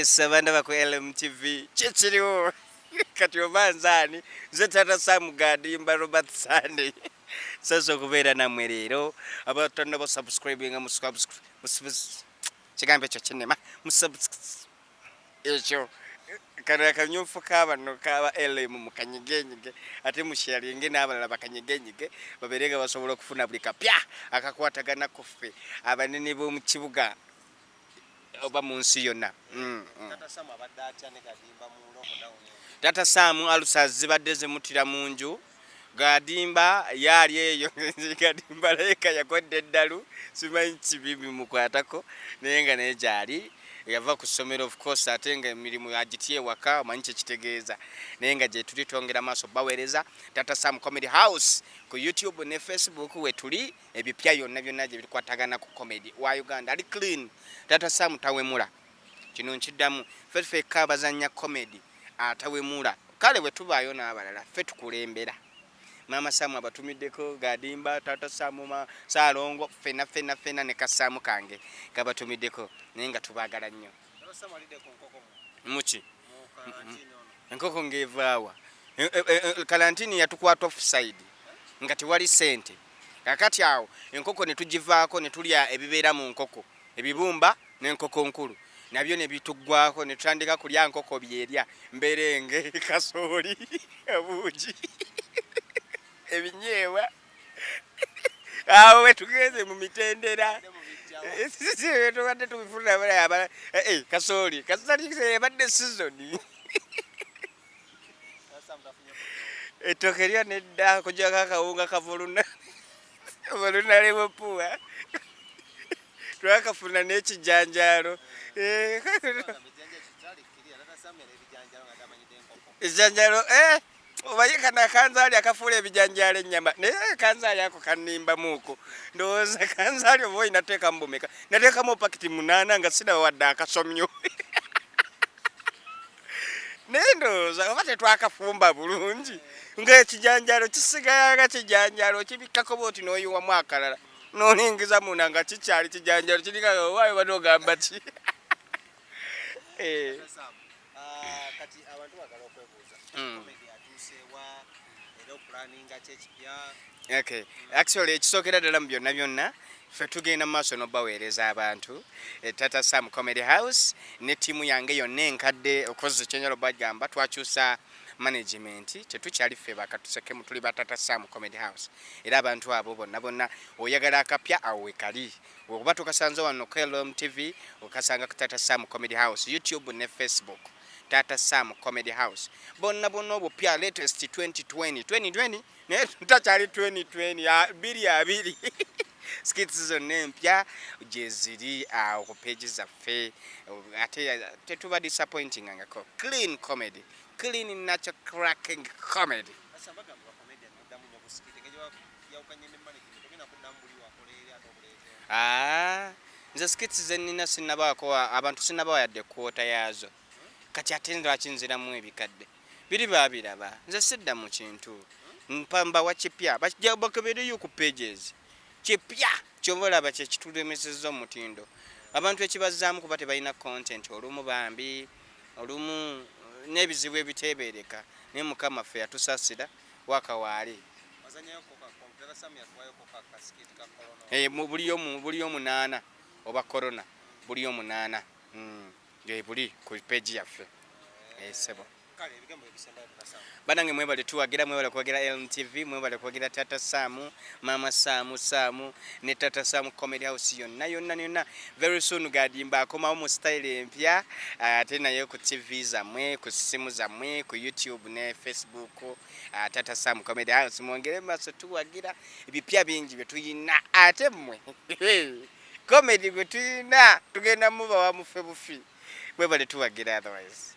Sabanda bako LMTV chichiriwo kati obanzani zetata Sam Gadimba Robert Sunday sasa kubeera namwe leero abatonna bo subscribing kigambo ekyo kinema ekyo kana kanyufu kabano kaba LM mukanyigenyige ate musharinge n'abalala bakanyigenyige baberega basobola okufuna buli kapya akakwatagana kuffe abanene b'omu kibuga oba munsi yonna. Tata Sam abadde atya ne Gadimba mu lockdown. Tata Sam alusazi badde zemutira munju Gadimba yali eyo Gadimba leka yakodde eddalu simanyi kibibi mukwatako naye nga naye gyali yava ku ssomero of course ate nga emirimu agitye waka manyi kitegeeza naye nga gye tuli twongera maaso baweereza Tata Sam Comedy House ku YouTube ne Facebook we tuli ebipya yonna byonna gye bikwatagana ku comedy wa Uganda ali clean Tata Sam tawemula kino nkiddamu ffe kabazanya comedy atawemula kale bwe tubaayo n'abalala ffe tukulembera Mama Sam abatumiddeko Gadimba Tata Sam Salongo fena ne Kasamu kange kabatumiddeko naye nga tubaagala nnyo. Tata Sam alidde ku nkoko muki mu karantini ono. enkoko ng'evaawa kalantini yatukwata offside nga tewali ssente kakati awo enkoko ne tugivaako ne tulya ebibeera mu nkoko ebibumba n'enkoko nkulu nabyo ne bituggwako ne tutandika kulya nkoko byerya mberenge kasooli abuugi ebinyeebwa awo we tugenze mu mitendera tubadde tubifuna balaba kasooli ebadde sizoni ettooke lyo nedda kujjako akawunga kavuluna lemopuwa twakafuna n'ekijanjaalo ekijanjaalo obaye kana kanzaali akafuula ebijanjaalo ennyama naye kanzaali ako kanimbamuuko ndowooza kanzaali oba olina teekamu bumeka nateekamu pakiti 8 nga siraba wadde akasomyo naye ndowooza oba tetwakafumba bulungi ng'ekijanjaalo kisigayanga kijanjaalo kibikkako booti n'oyiwamu akalala n'oningiza munda nga kikyali kijanjaalo kirikaga owaayo banogamba ki kati abantu bagala okwebuuza comedy atuusewa era opulaninga kyekipya. Okay. Actually ekisookera ddala mu byonna ffe tugenda mu maaso n'obaweereza abantu Tata Sam Comedy House ne ttiimu yange yonna enkadde okoze kyenyalo bagamba twakyusa management tetukyali ffe bakatusekemu tuli ba Tata Sam Comedy House era abantu abo bonna oyagala akapya awo wekali okuba tukasanze wano ku LMTV okasanga ku Tata Sam Comedy House YouTube ne Facebook Tata Sam Comedy House bonna obupya latest 2020 naye tutakyali 2020 20 skits zonna empya gye ziri awo ku page zaffe ate tetuba disappointing ngako clean comedy clean natural cracking comedy. Nze skits zenina sinnabaako abantu sinnabawa yadde kwota yaazo kati ate lwaki nziramu ebikadde biri babiraba nze sidda mu kintu mpamba wa kipya bakeberiyo ku pages kipya kyobalaba kyekitulemesezza omutindo abantu ekibazaamu kuba tebalina content olumu bambi olumu n'ebizibu ebiteebereka naye mukama ffe yatusasira wakawaali buli omu 8 oba korona buli omu 8 buli ku page yaffe sebo banange mwebale tuwagira mwebale kwagira LMTV mwebale kwagira Tata Sam Mama Sam ne Tata Sam Comedy House yonna very soon Gadimba akomawo mu style empya ate naye ku TV zamwe ku simu zamwe ku YouTube ne Facebook Tata Sam Comedy House mwongere maso tuwagira ebipya bingi bye tuyina ate mmwe comedy bwe tuyina tugenda muba wa mufe bufi mwebale tuwagira otherwise